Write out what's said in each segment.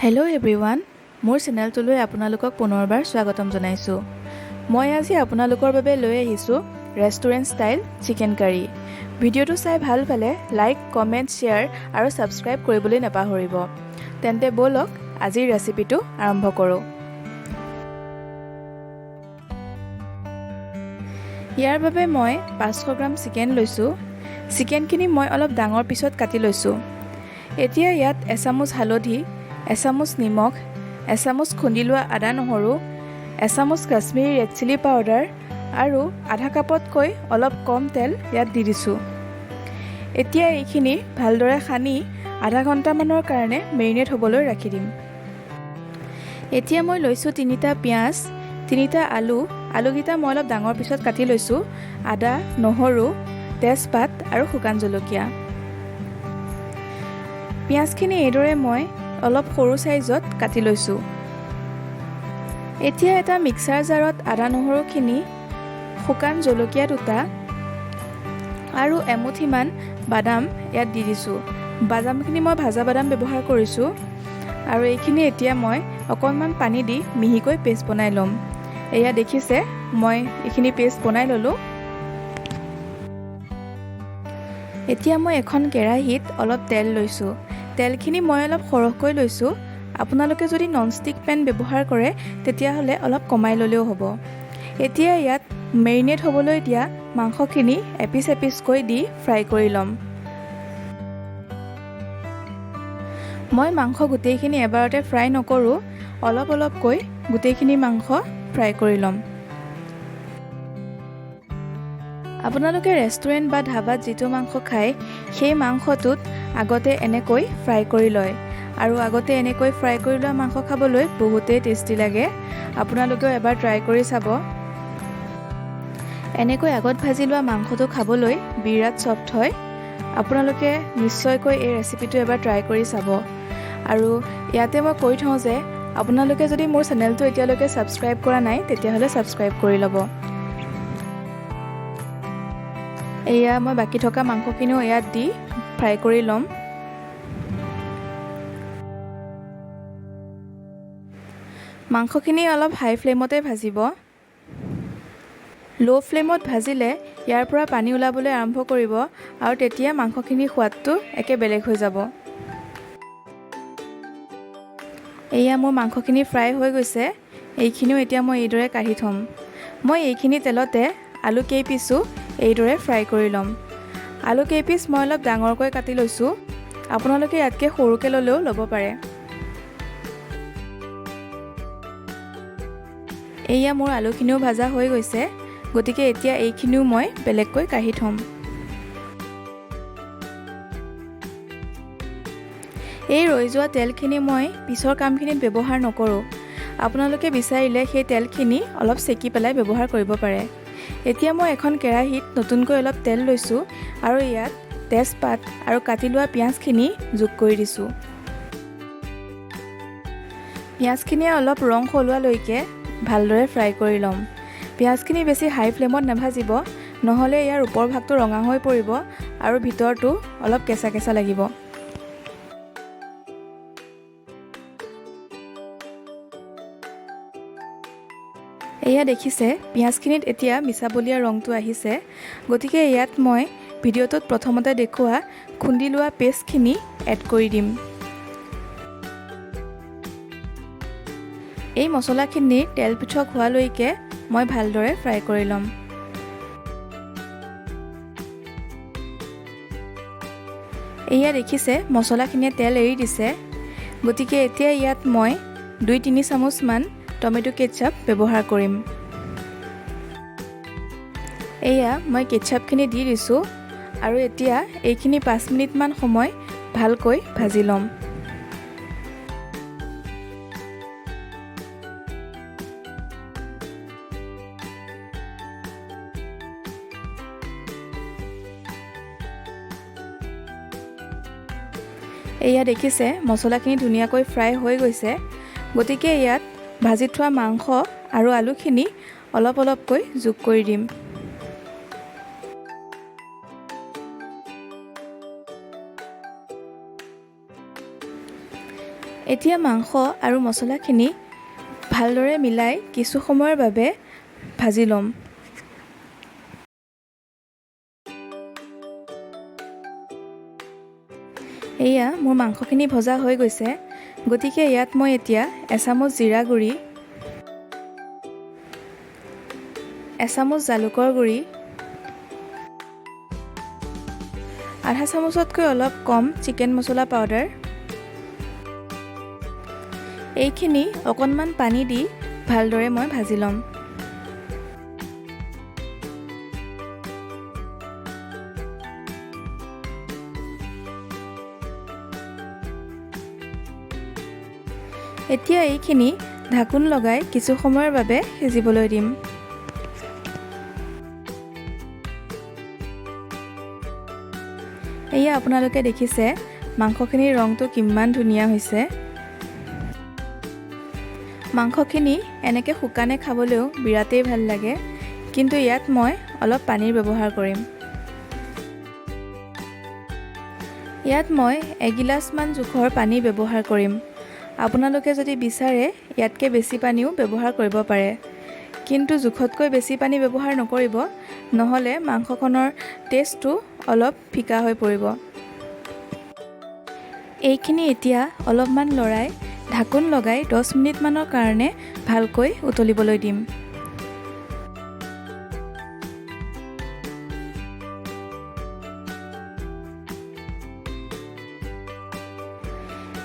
Hello' everyone, মোৰ চেনেলটোলৈ আপোনালোকক পুনৰবাৰ স্বাগতম জনাইছোঁ। মই আজি আপোনালোকৰ বাবে লৈ আহিছোঁ ৰেষ্টুৰেণ্ট ষ্টাইল চিকেন কাৰী। ভিডিঅ'টো চাই ভাল পালে লাইক, কমেণ্ট, শ্বেয়াৰ আৰু ছাবস্ক্ৰাইব কৰিবলৈ নাপাহৰিব। তেন্তে ব'লক আজিৰ ৰেচিপিটো আৰম্ভ কৰোঁ। ইয়াৰ বাবে মই 500 গ্ৰাম চিকেন লৈছোঁ। চিকেনখিনি মই অলপ ডাঙৰ পিছত কাটি লৈছোঁ। এতিয়া ইয়াত এচামুচ হালধি, এচামুচ নিমখ, এচামুচ খুন্দি লোৱা আদা নহৰু, এচামুচ কাশ্মীৰী ৰেড চিলি পাউডাৰ আৰু আধা কাপতকৈ অলপ কম তেল ইয়াত দি দিছোঁ। এতিয়া এইখিনি ভালদৰে সানি আধা ঘণ্টামানৰ কাৰণে মেৰিনেট হ'বলৈ ৰাখি দিম। এতিয়া মই লৈছোঁ 3টা পিঁয়াজ, 3টা আলুকেইটা মই অলপ ডাঙৰ পিছত কাটি লৈছোঁ, আদা, নহৰু, তেজপাত আৰু শুকান জলকীয়া। পিঁয়াজখিনি এইদৰে মই অলপ সৰু চাইজত কাটি লৈছোঁ। এতিয়া এটা মিক্সাৰ জাৰত আদা নহৰুখিনি, শুকান জলকীয়া 2টা আৰু এমুঠিমান বাদাম ইয়াত দি দিছোঁ। বাদামখিনি মই ভাজা বাদাম ব্যৱহাৰ কৰিছোঁ আৰু এইখিনি এতিয়া মই অকণমান পানী দি মিহিকৈ পেষ্ট বনাই ল'ম। এয়া দেখিছে, মই এইখিনি পেষ্ট বনাই ল'লোঁ। এতিয়া মই এখন কেৰাহীত অলপ তেল লৈছোঁ। তেলখিনি মই অলপ সৰহকৈ লৈছোঁ। আপোনালোকে যদি ননষ্টিক পেন ব্যৱহাৰ কৰে তেতিয়াহ'লে অলপ কমাই ল'লেও হ'ব। এতিয়া ইয়াত মেৰিনেট হ'বলৈ দিয়া মাংসখিনি এপিচ এপিচকৈ দি ফ্ৰাই কৰি ল'ম। মই মাংস গোটেইখিনি এবাৰতে ফ্ৰাই নকৰোঁ, অলপ অলপকৈ গোটেইখিনি মাংস ফ্ৰাই কৰি ল'ম। আপোনালোকে ৰেষ্টুৰেণ্ট বা ধাবাত যিটো মাংস খায় সেই মাংসটোত আগতে এনেকৈ ফ্ৰাই কৰি লয় আৰু আগতে এনেকৈ ফ্ৰাই কৰি লোৱা মাংস খাবলৈ বহুতেই টেষ্টি লাগে। আপোনালোকেও এবাৰ ট্ৰাই কৰি চাব। এনেকৈ আগত ভাজি লোৱা মাংসটো খাবলৈ বিৰাট ছফ্ট হয়। আপোনালোকে নিশ্চয়কৈ এই ৰেচিপিটো এবাৰ ট্ৰাই কৰি চাব। আৰু ইয়াতে মই কৈ থওঁ যে আপোনালোকে যদি মোৰ চেনেলটো এতিয়ালৈকে ছাবস্ক্ৰাইব কৰা নাই তেতিয়াহ'লে ছাবস্ক্ৰাইব কৰি ল'ব। এয়া মই বাকী থকা মাংসখিনিও ইয়াত দি ফ্ৰাই কৰি ল'ম। মাংসখিনি অলপ হাই ফ্লেমতে ভাজিব। ল' ফ্লেমত ভাজিলে ইয়াৰ পৰা পানী ওলাবলৈ আৰম্ভ কৰিব আৰু তেতিয়া মাংসখিনিৰ সোৱাদটো একে বেলেগ হৈ যাব। এয়া মোৰ মাংসখিনি ফ্ৰাই হৈ গৈছে। এইখিনিও এতিয়া মই এইদৰে কাঢ়ি থ'ম। মই এইখিনি তেলতে আলু কেইপিচো এইদৰে ফ্ৰাই কৰি ল'ম। আলু কেইপিচ মই অলপ ডাঙৰকৈ কাটি লৈছোঁ। আপোনালোকে ইয়াতকৈ সৰুকৈ ল'লেও ল'ব পাৰে। এয়া মোৰ আলুখিনিও ভাজা হৈ গৈছে, গতিকে এতিয়া এইখিনিও মই বেলেগকৈ কাঢ়ি থ'ম। এই ৰৈ যোৱা তেলখিনি মই পিছৰ কামখিনিত ব্যৱহাৰ নকৰোঁ। আপোনালোকে বিচাৰিলে সেই তেলখিনি অলপ চেকি পেলাই ব্যৱহাৰ কৰিব পাৰে। এতিয়া মই এখন কেৰাহীত নতুনকৈ অলপ তেল লৈছোঁ আৰু ইয়াত তেজপাত আৰু কাটি লোৱা পিঁয়াজখিনি যোগ কৰি দিছোঁ। পিঁয়াজখিনিয়ে অলপ ৰং সলোৱালৈকে ভালদৰে ফ্ৰাই কৰি ল'ম। পিঁয়াজখিনি বেছি হাই ফ্লেমত নাভাজিব, নহ'লে ইয়াৰ ওপৰ ভাগটো ৰঙা হৈ পৰিব আৰু ভিতৰটো অলপ কেঁচা কেঁচা লাগিব। এয়া দেখিছে, পিঁয়াজখিনিত এতিয়া মিছাবলীয়া ৰংটো আহিছে। গতিকে ইয়াত মই ভিডিঅ'টোত প্ৰথমতে দেখুওৱা খুন্দি লোৱা পেষ্টখিনি এড কৰি দিম। এই মছলাখিনি তেল পৃথক হোৱালৈকে মই ভালদৰে ফ্ৰাই কৰি ল'ম। এয়া দেখিছে, মছলাখিনিয়ে তেল এৰি দিছে। গতিকে এতিয়া ইয়াত মই 2-3 চামুচমান টমেটো কেটচাপ ব্যৱহাৰ কৰিম। এয়া মই কেটচাপখিনি দি দিছোঁ আৰু এতিয়া এইখিনি 5 মিনিটমান সময় ভালকৈ ভাজি ল'ম। এয়া দেখিছে, মছলাখিনি ধুনীয়াকৈ ফ্ৰাই হৈ গৈছে। গতিকে ইয়াত ভাজি থোৱা মাংস আৰু আলুখিনি অলপ অলপকৈ যোগ কৰি দিম। এতিয়া মাংস আৰু মছলাখিনি ভালদৰে মিলাই কিছু সময়ৰ বাবে ভাজি ল'ম। এয়া মোৰ মাংসখিনি ভজা হৈ গৈছে, গতিকে ইয়াত মই এতিয়া এচামুচ জিৰা গুড়ি, এচামুচ জালুকৰ গুড়ি, আধা চামুচতকৈ অলপ কম চিকেন মছলা পাউডাৰ, এইখিনি অকণমান পানী দি ভালদৰে মই ভাজি ল'ম। এতিয়া এইখিনি ঢাকোন লগাই কিছু সময়ৰ বাবে সিজিবলৈ দিম। এয়া আপোনালোকে দেখিছে মাংসখিনিৰ ৰংটো কিমান ধুনীয়া হৈছে। মাংসখিনি এনেকৈ শুকানে খাবলৈও বিৰাটেই ভাল লাগে, কিন্তু ইয়াত মই অলপ পানীৰ ব্যৱহাৰ কৰিম। ইয়াত মই এগিলাচমান জোখৰ পানী ব্যৱহাৰ কৰিম। আপোনালোকে যদি বিচাৰে ইয়াতকৈ বেছি পানীও ব্যৱহাৰ কৰিব পাৰে, কিন্তু জোখতকৈ বেছি পানী ব্যৱহাৰ নকৰিব, নহ'লে মাংসখনৰ টেষ্টটো অলপ ফিকা হৈ পৰিব। এইখিনি এতিয়া অলপমান লৰাই ঢাকোন লগাই 10 মিনিটমানৰ কাৰণে ভালকৈ উতলিবলৈ দিম।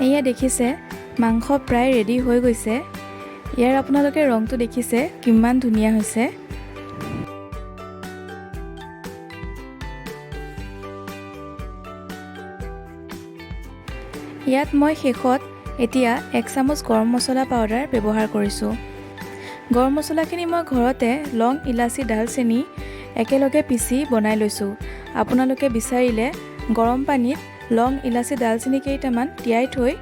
এয়া দেখিছে মাংস প্ৰায় ৰেডি হৈ গৈছে। ইয়াৰ আপোনালোকে ৰংটো দেখিছে কিমান ধুনীয়া হৈছে। ইয়াত মই শেষত এতিয়া 1 চামুচ গৰম মছলা পাউডাৰ ব্যৱহাৰ কৰিছোঁ। গৰম মছলাখিনি মই ঘৰতে লং, ইলাচি, ডালচেনি একেলগে পিচি বনাই লৈছোঁ। আপোনালোকে বিচাৰিলে গৰম পানীত লং, ইলাচি, ডালচেনি কেইটামান তিয়াই থৈ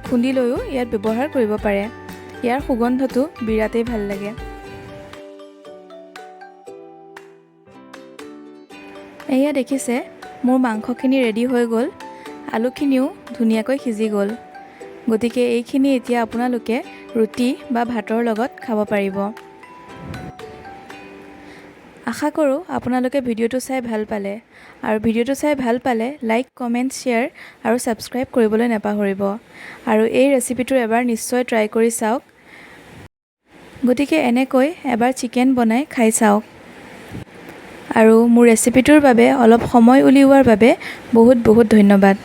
খুন্দি লৈও ইয়াত ব্যৱহাৰ কৰিব পাৰে। ইয়াৰ সুগন্ধটো বিৰাটেই ভাল লাগে। এয়া দেখিছে মোৰ মাংসখিনি ৰেডি হৈ গ'ল, আলুখিনিও ধুনীয়াকৈ সিজি গ'ল। গতিকে এইখিনি এতিয়া আপোনালোকে ৰুটি বা ভাতৰ লগত খাব পাৰিব। আশা কৰোঁ আপোনালোকে ভিডিঅ'টো চাই ভাল পালে, আৰু ভিডিঅ'টো চাই ভাল পালে লাইক, কমেণ্ট, শ্বেয়াৰ আৰু ছাবস্ক্ৰাইব কৰিবলৈ নাপাহৰিব। আৰু এই ৰেচিপিটো এবাৰ নিশ্চয় ট্ৰাই কৰি চাওক। গতিকে এনেকৈ এবাৰ চিকেন বনাই খাই চাওক। আৰু মোৰ ৰেচিপিটোৰ বাবে অলপ সময় উলিওৱাৰ বাবে বহুত বহুত ধন্যবাদ।